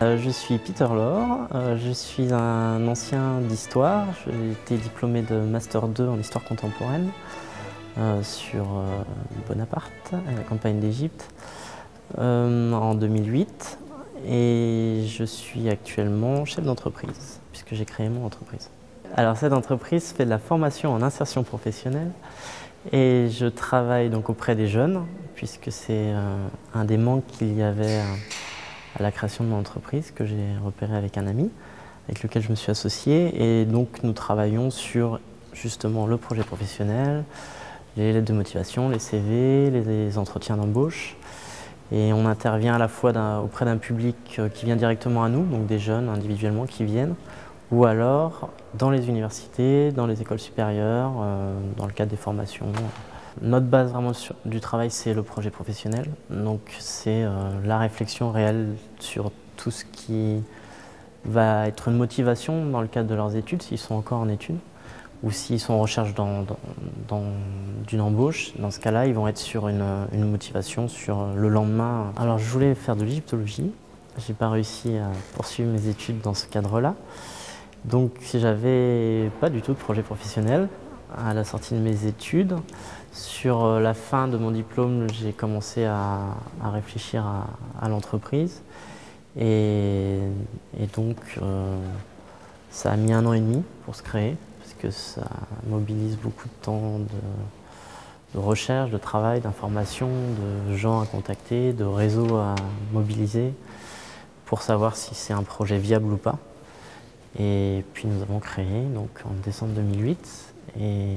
Je suis Peter Lore, je suis un ancien d'histoire. J'ai été diplômé de Master 2 en histoire contemporaine sur Bonaparte, la campagne d'Égypte, en 2008. Et je suis actuellement chef d'entreprise, puisque j'ai créé mon entreprise. Alors cette entreprise fait de la formation en insertion professionnelle et je travaille donc auprès des jeunes, puisque c'est un des manques qu'il y avait à la création de mon entreprise, que j'ai repéré avec un ami, avec lequel je me suis associé. Et donc nous travaillons sur justement le projet professionnel, les lettres de motivation, les CV, les entretiens d'embauche. Et on intervient à la fois auprès d'un public qui vient directement à nous, donc des jeunes individuellement qui viennent, ou alors dans les universités, dans les écoles supérieures, dans le cadre des formations. Notre base vraiment du travail, c'est le projet professionnel. Donc c'est la réflexion réelle sur tout ce qui va être une motivation dans le cadre de leurs études, s'ils sont encore en études, ou s'ils sont en recherche d'une embauche. Dans ce cas-là, ils vont être sur une motivation sur le lendemain. Alors je voulais faire de l'égyptologie. J'ai pas réussi à poursuivre mes études dans ce cadre-là. Donc j'avais pas du tout de projet professionnel à la sortie de mes études. Sur la fin de mon diplôme, j'ai commencé à réfléchir à l'entreprise. Et donc ça a mis 1 an et demi pour se créer, parce que ça mobilise beaucoup de temps de recherche, de travail, d'information, de gens à contacter, de réseaux à mobiliser pour savoir si c'est un projet viable ou pas. Et puis nous avons créé donc en décembre 2008 et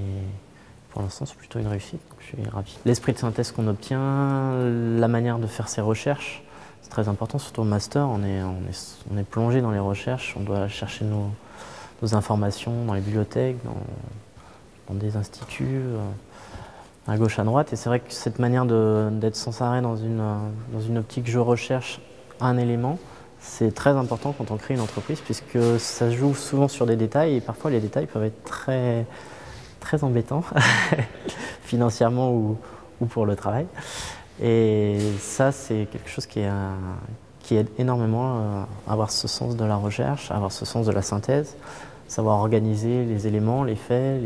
pour l'instant c'est plutôt une réussite, donc je suis ravi. L'esprit de synthèse qu'on obtient, la manière de faire ses recherches, c'est très important, surtout au master, on est plongé dans les recherches, on doit chercher nos informations dans les bibliothèques, dans des instituts, à gauche, à droite. Et c'est vrai que cette manière d'être sans arrêt dans une optique je recherche un élément, c'est très important quand on crée une entreprise, puisque ça se joue souvent sur des détails et parfois les détails peuvent être très, très embêtants, financièrement ou pour le travail. Et ça, c'est quelque chose qui aide énormément à avoir ce sens de la recherche, à avoir ce sens de la synthèse, savoir organiser les éléments, les faits,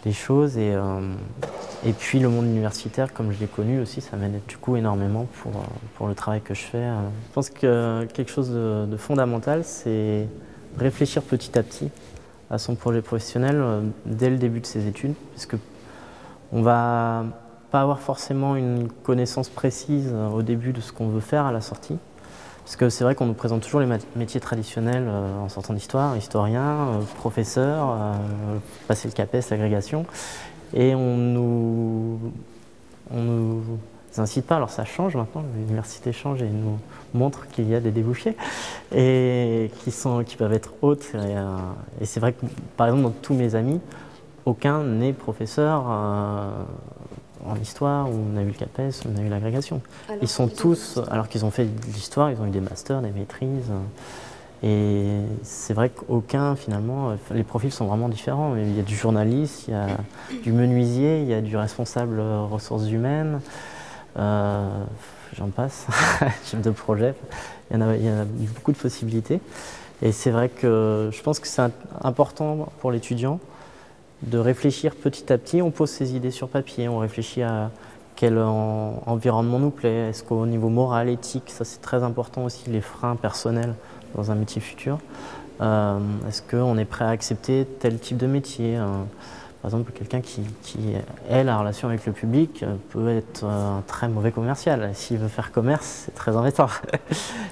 les choses. Et puis le monde universitaire, comme je l'ai connu aussi, ça m'aide du coup énormément pour le travail que je fais. Je pense que quelque chose de fondamental, c'est réfléchir petit à petit à son projet professionnel dès le début de ses études, parce que on va pas avoir forcément une connaissance précise au début de ce qu'on veut faire à la sortie. Parce que c'est vrai qu'on nous présente toujours les métiers traditionnels en sortant d'histoire, historien, professeur, passer le CAPES, l'agrégation. Et on nous incite pas, alors ça change maintenant, l'université change et nous montre qu'il y a des débouchés et qui peuvent être hautes. Et c'est vrai que par exemple dans tous mes amis, aucun n'est professeur en histoire, où on a eu le CAPES, où on a eu l'agrégation. Ils sont tous, alors qu'ils ont fait de l'histoire, ils ont eu des masters, des maîtrises. Et c'est vrai qu'aucun, finalement, les profils sont vraiment différents. Il y a du journaliste, il y a du menuisier, il y a du responsable ressources humaines, j'en passe, chef de projet. Il y a beaucoup de possibilités. Et c'est vrai que je pense que c'est important pour l'étudiant de réfléchir petit à petit. On pose ses idées sur papier, on réfléchit à quel environnement nous plaît, est-ce qu'au niveau moral, éthique, ça c'est très important aussi, les freins personnels dans un métier futur. Est-ce qu'on est prêt à accepter tel type de métier? Par exemple, quelqu'un qui ait la relation avec le public peut être un très mauvais commercial. S'il veut faire commerce, c'est très embêtant.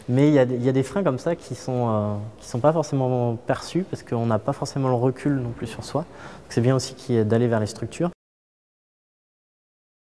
Mais il y a des freins comme ça qui sont pas forcément perçus parce qu'on n'a pas forcément le recul non plus sur soi. C'est bien aussi d'aller vers les structures.